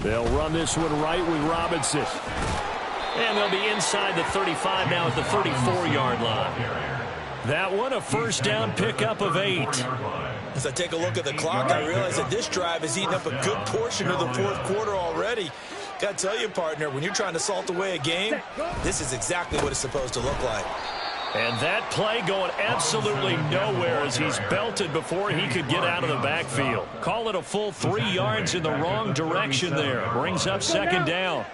They'll run this one right with Robinson. And they'll be inside the 35 now at the 34-yard line. That one, a first down pickup of 8. As I take a look at the clock, I realize that this drive has eaten up a good portion of the 4th quarter already. Got to tell you, partner, when you're trying to salt away a game, this is exactly what it's supposed to look like. And that play going absolutely nowhere as he's belted before he could get out of the backfield. Call it a full 3 yards in the wrong direction there. Brings up 2nd down.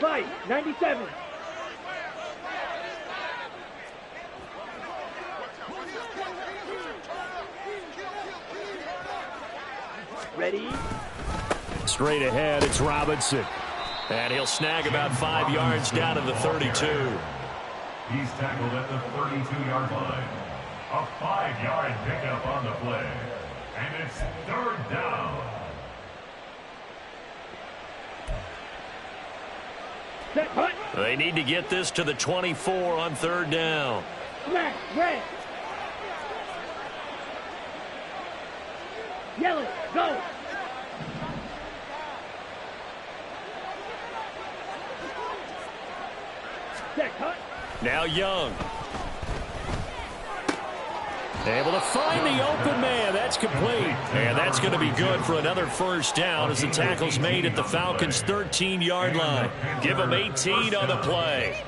Slide, 97. Ready? Straight ahead, it's Robinson. And he'll snag about 5 yards down to the 32. He's tackled at the 32-yard line. A 5-yard pickup on the play. And it's 3rd down. They need to get this to the 24 on 3rd down. Smash, red. Yellow, go. Set, cut. Now Young. Able to find the open man. That's complete. And that's going to be good for another first down as the tackle's made at the Falcons' 13-yard line. Give them 18 on the play.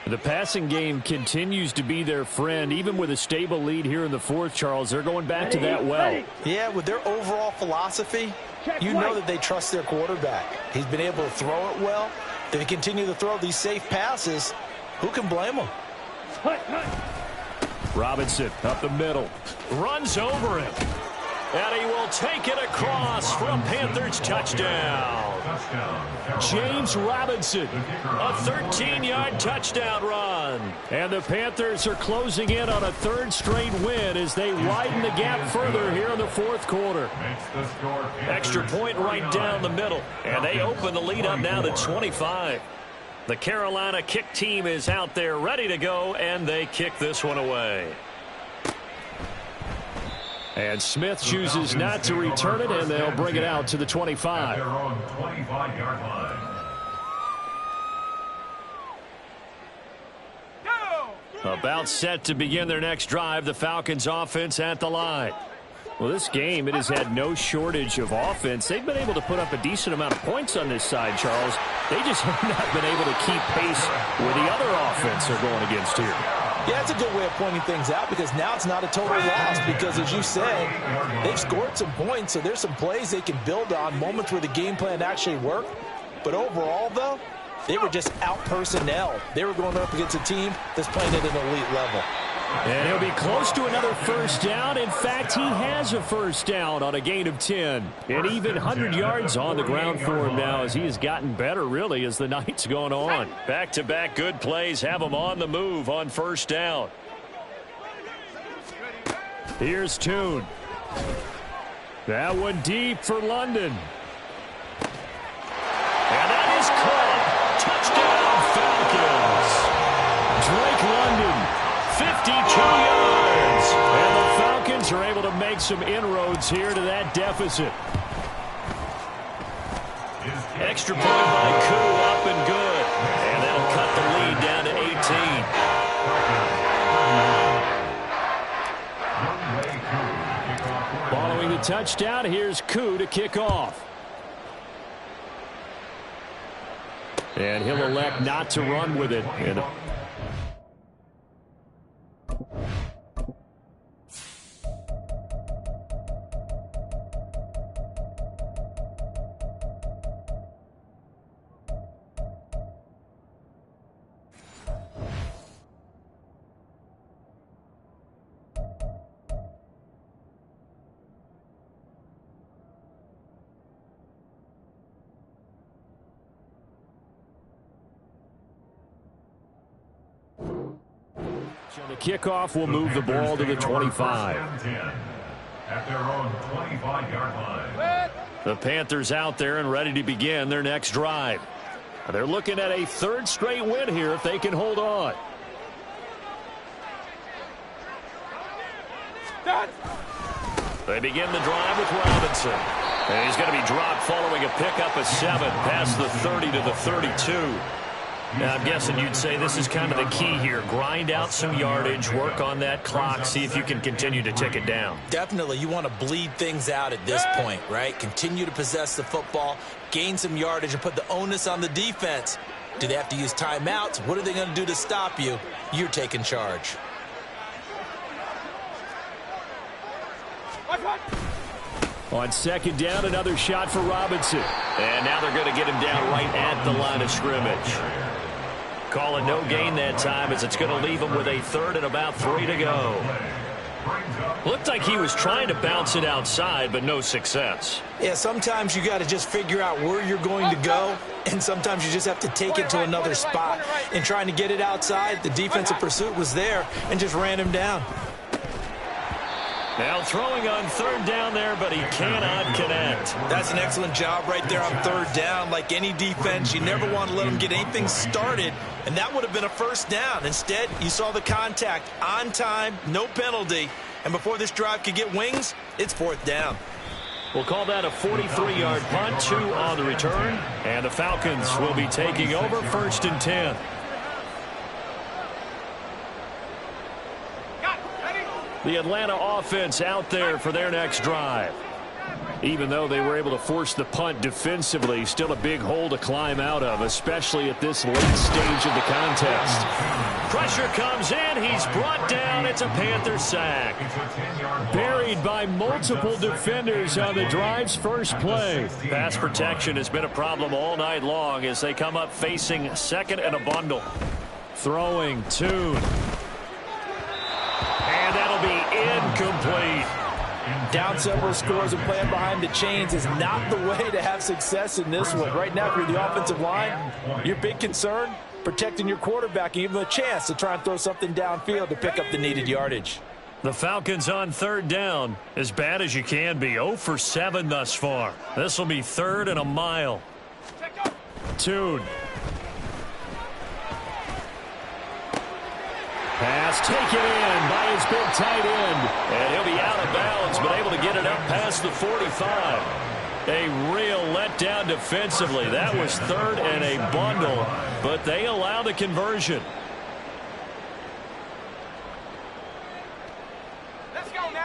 The passing game continues to be their friend. Even with a stable lead here in the 4th, Charles, they're going back to that well. Yeah, with their overall philosophy, you know that they trust their quarterback. He's been able to throw it well. If they continue to throw these safe passes, who can blame them? Robinson up the middle. Runs over him. And he will take it across for a Panthers touchdown. James Robinson, a 13-yard touchdown run. And the Panthers are closing in on a 3rd straight win as they widen the gap further here in the 4th quarter. Extra point right down the middle. And they open the lead up now to 25. The Carolina kick team is out there ready to go, and they kick this one away. And Smith chooses not to return it, and they'll bring it out to the 25. Their own 25-yard line. About set to begin their next drive, the Falcons offense at the line. Well, this game, it has had no shortage of offense. They've been able to put up a decent amount of points on this side, Charles. They just have not been able to keep pace with the other offense they're going against here. Yeah, it's a good way of pointing things out because now it's not a total loss because, as you said, they've scored some points, so there's some plays they can build on, moments where the game plan actually worked. But overall, though, they were just out-personnel. They were going up against a team that's playing at an elite level. And he'll be close to another first down. In fact, he has a first down on a gain of 10. And even 100 yards on the ground for him now as he has gotten better, really, as the night's gone on. Back-to-back good plays have him on the move on first down. Here's Toon. That one deep for London. And that is caught. Touchdown, Falcons. Drake London. 52 yards. And the Falcons are able to make some inroads here to that deficit. Extra point by Koo, up and good. And that'll cut the lead down to 18. Following the touchdown, here's Koo to kick off. And he'll elect not to run with it. And The kickoff will move the ball to the 25. At their own 25-yard line. The Panthers out there and ready to begin their next drive. They're looking at a third straight win here if they can hold on. They begin the drive with Robinson. And he's going to be dropped following a pickup of 7 past the 30 to the 32. Now, I'm guessing you'd say this is kind of the key here. Grind out some yardage, work on that clock, see if you can continue to tick it down. Definitely. You want to bleed things out at this point, right? Continue to possess the football, gain some yardage, and put the onus on the defense. Do they have to use timeouts? What are they going to do to stop you? You're taking charge. On second down, another shot for Robinson. And now they're going to get him down right at the line of scrimmage. Call it no gain that time as it's going to leave him with a third and about 3 to go. Looked like he was trying to bounce it outside, but no success. Yeah, sometimes you got to just figure out where you're going to go, and sometimes you just have to take it to another spot. In trying to get it outside, the defensive pursuit was there and just ran him down. Now throwing on third down there, but he cannot connect. That's an excellent job right there on third down. Like any defense, you never want to let them get anything started, and that would have been a first down. Instead, you saw the contact on time, no penalty, and before this drive could get wings, it's fourth down. We'll call that a 43-yard punt, 2 on the return, and the Falcons will be taking over 1st and 10. The Atlanta offense out there for their next drive. Even though they were able to force the punt defensively, still a big hole to climb out of, especially at this late stage of the contest. Pressure comes in. He's brought down. It's a Panther sack. Buried by multiple defenders on the drive's first play. Pass protection has been a problem all night long as they come up facing second and a bundle. Throwing Tune. And that'll be incomplete. Down several scores and playing behind the chains is not the way to have success in this one. Right now, if you're the offensive line, your big concern, protecting your quarterback and give him a chance to try and throw something downfield to pick up the needed yardage. The Falcons on third down, as bad as you can be, 0 for 7 thus far. This will be 3rd and a mile. Tune. Pass taken in by his big tight end. And he'll be out of bounds, but able to get it up past the 45. A real letdown defensively. That was 3rd and a bundle, but they allow the conversion.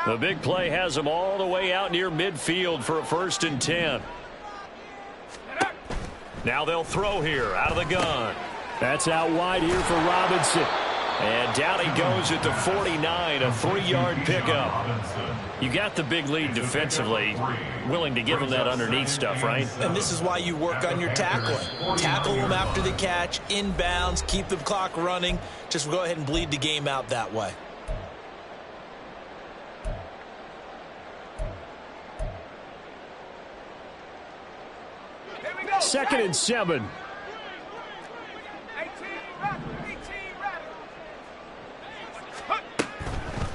The big play has them all the way out near midfield for a 1st and 10. Now they'll throw here out of the gun. That's out wide here for Robinson. And down he goes at the 49, a 3-yard pickup. You got the big lead defensively, willing to give them that underneath stuff, right? And this is why you work on your tackling. Tackle them after the catch, inbounds, keep the clock running. Just go ahead and bleed the game out that way. Second and 7.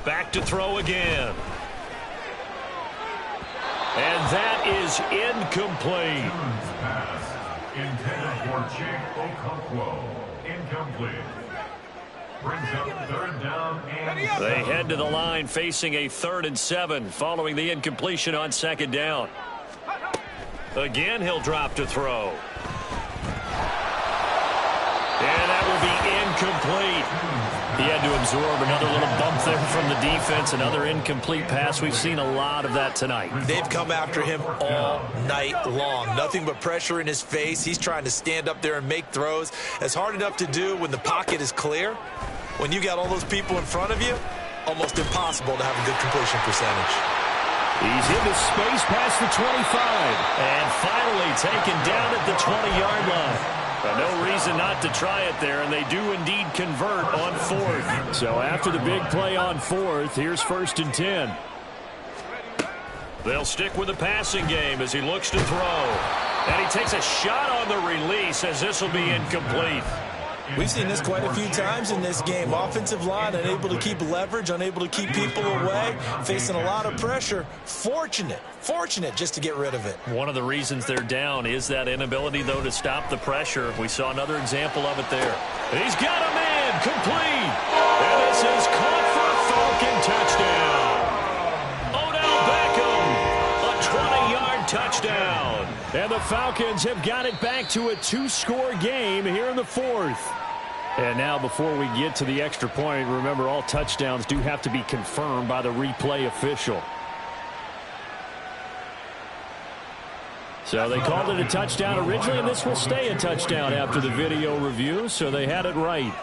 Back to throw again. And that is incomplete. Pass intended for Jake Okonkwo. Incomplete. Brings up 3rd down and They head to the line facing a 3rd and 7 following the incompletion on 2nd down. Again, he'll drop to throw. And that will be incomplete. He had to absorb another little bump there from the defense, another incomplete pass. We've seen a lot of that tonight. They've come after him all night long. Nothing but pressure in his face. He's trying to stand up there and make throws. It's hard enough to do when the pocket is clear. When you got all those people in front of you, almost impossible to have a good completion percentage. He's into space past the 25. And finally taken down at the 20-yard line. But no reason not to try it there, and they do indeed convert on 4th. So after the big play on 4th, here's 1st and 10. They'll stick with the passing game as he looks to throw. And he takes a shot on the release as this will be incomplete. We've seen this quite a few times in this game. Offensive line unable to keep leverage, unable to keep people away, facing a lot of pressure. Fortunate just to get rid of it. One of the reasons they're down is that inability, though, to stop the pressure. We saw another example of it there. He's got a man complete. And this is caught for a Falcon touchdown. Odell Beckham, a 20-yard touchdown. And the Falcons have got it back to a 2-score game here in the fourth. And now before we get to the extra point, remember all touchdowns do have to be confirmed by the replay official. So they called it a touchdown originally, and this will stay a touchdown after the video review, so they had it right.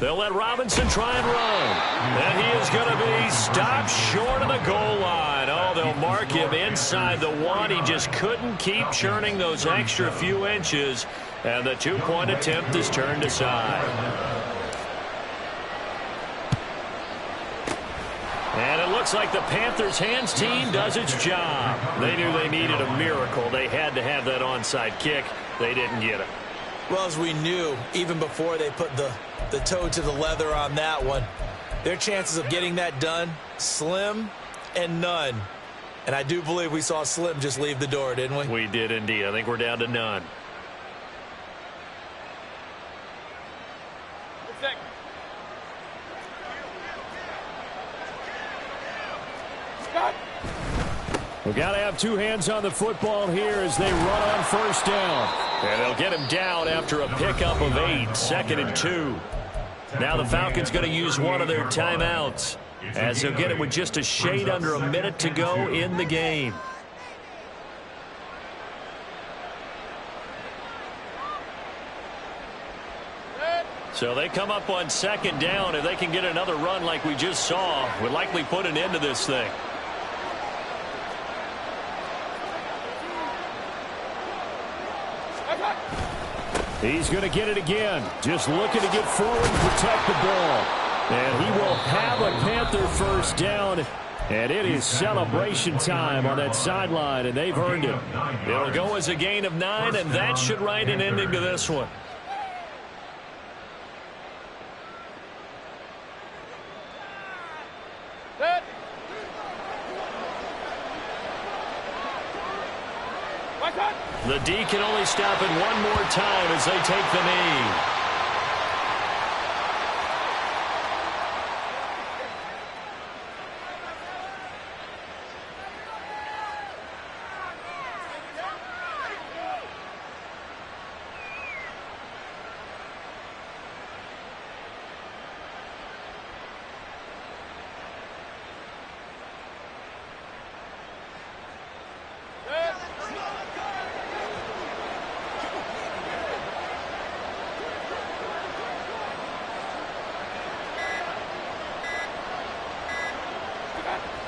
They'll let Robinson try and run. And he is going to be stopped short of the goal line. Oh, they'll mark him inside the 1. He just couldn't keep churning those extra few inches. And the 2-point attempt is turned aside. And it looks like the Panthers' hands team does its job. They knew they needed a miracle. They had to have that onside kick. They didn't get it. Well, as we knew, even before they put the toe to the leather on that one, their chances of getting that done, slim and none. And I do believe we saw Slim just leave the door, didn't we? We did indeed. I think we're down to none. We've got to have two hands on the football here as they run on first down. And they'll get him down after a pickup of 8, 2nd and 2. Now the Falcons going to use one of their timeouts as they'll get it with just a shade under a minute to go in the game. So they come up on 2nd down. If they can get another run like we just saw, would likely put an end to this thing. He's going to get it again. Just looking to get forward and protect the ball. And he will have a Panther first down. And it is celebration time on that sideline, and they've earned it. It'll go as a gain of 9, and that should write an ending to this one. The D can only stop it one more time as they take the knee.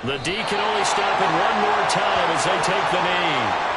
The D can only stop it one more time as they take the knee.